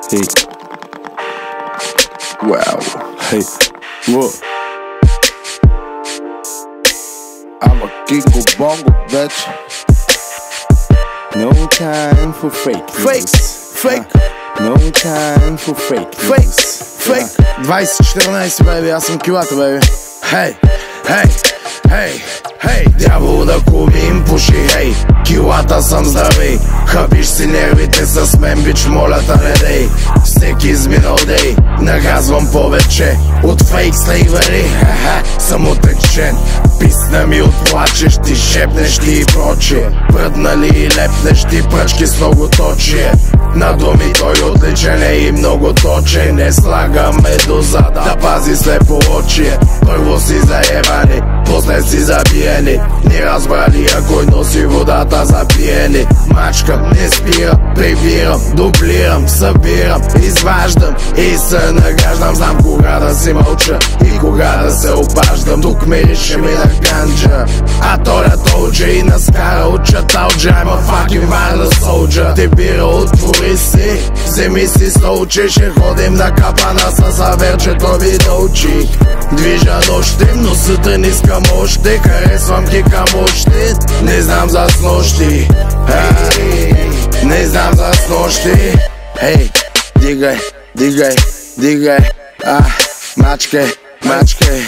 Hey. Wow. Hey. What? I'm a Kingo Bongo, bitch. No time for fake. Fake. No time for fake. Fake. 2014, baby, аз съм килата, baby. Хей, дявол да кубим пуши, хей. Килата съм здрави. Хабиш си нервите с мен, бич, моля да не дей. Всеки изминал дей, наказвам повече от фейк слейвери. Съм отечен. Писна ми отплачеш, ти шепнеш ти и прочие. Пръднали и лепнеш ти пръчки с много точие. На думи той отличен е и много точен. Не слагаме дозада, да пази слепо очие. Първо си заебани, после си забиени. Ни разбрали, а кой носи водата за пиени. Мачкам, не спирам, прибирам, дублирам, събирам, изваждам и се нагаждам. Знам кога да си мълча и кога да се обаждам. Тук мирише ми на ганджа, а толя толджа и наскара отчаталджа. I'm a fucking violent soldier. Ти бира отвори си, вземи си столче. Ще ходим на капана с аверчето ви да учи. Движа нощем, но сутрин искам още. Харесвам кика мощи, не знам за снощи. Не знам за снощи. Хей, дигай, мачке, бачке,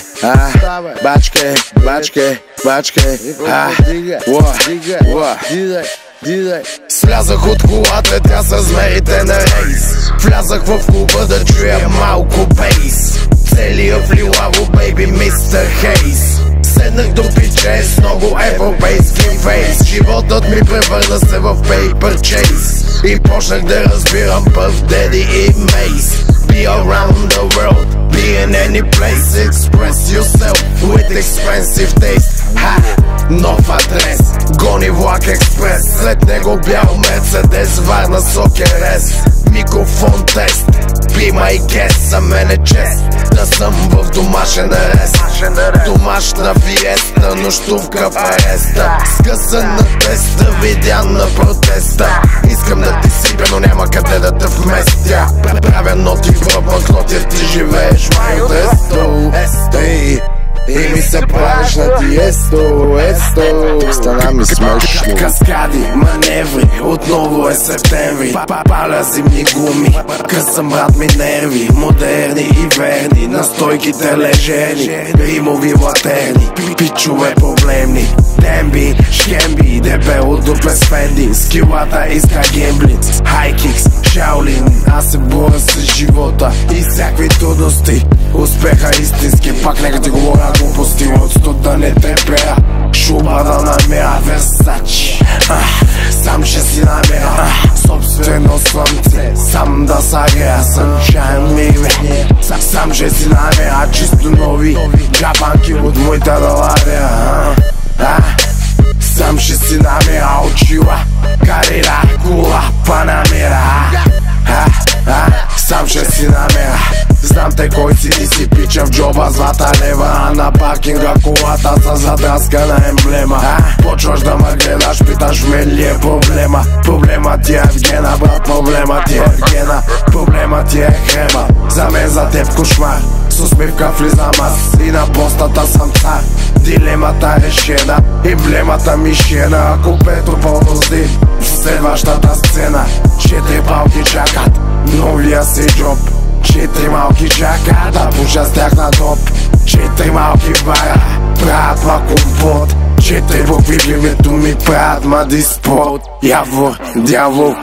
Слязах от колата, тя с змеите на рейс. Влязах в клуба да чуя малко бейс. Целия флилаво, бейби, мистер Хейс. Седнах до пиче с много европейски фейс. Животът ми превърна се в paper chase. И почнах да разбирам Puff Daddy и Mace. Be around the world, be in any place. Express yourself with expensive taste. Нов адрес, гони влак експрес. След него бял Мерцедес, Варна Сокерес. Микрофон тест, be my guest. За мен е чест да съм в домашен арест. Домашна фиеста, нощувка в ареста. Скъсан на теста, видян на протеста. Искам да ти сипя, но няма къде да те вместя. Правя ноти в банкноти, ти живееш в протесто. И ми се правиш на тиесто, стана ми смешно. Каскади, маневри, отново е септември. Паля зимни гуми, късам брат ми нерви. Модерни и верни, на стойките лежени. Римови латерни, пичове проблемни. Демби, шкемби, дебело дупле с Фенди. Скилата иска гемблиц, хайкикс, шаолин. Аз се боря с живота и всякакви трудности. Успеха истински, пак нека ти говоря глупости. От студ да не трепея, шуба да намеря Версачи. Сам ще си намеря собствено слънце. Сам да сагрея Sunshine Baby. Сам ще си намеря чисто нови джапанки от моята далавия. Сам ще си намеря очила, карира, кула, панамера. Сам ще си намеря. Знам те кой си и си пича в джоба злата лева. А на паркинга колата са задраскана емблема. Почваш да ме гледаш, питаш ме ли е проблема. Проблема ти е в гена, брат, проблема ти е в гена. Проблема ти е хрема, за мен за теб кошмар. С усмивка влизам аз и на постата съм цар. Дилемата е решена, емблемата мишена. Ако Петро подозди в следващата сцена. 4 палки чакат новия си джоб. 4 малки чакат да пуша с тях на топ. 4 малки бара правят ма компот. 4 букви в името ми правят ма диспот. Явор, дявол,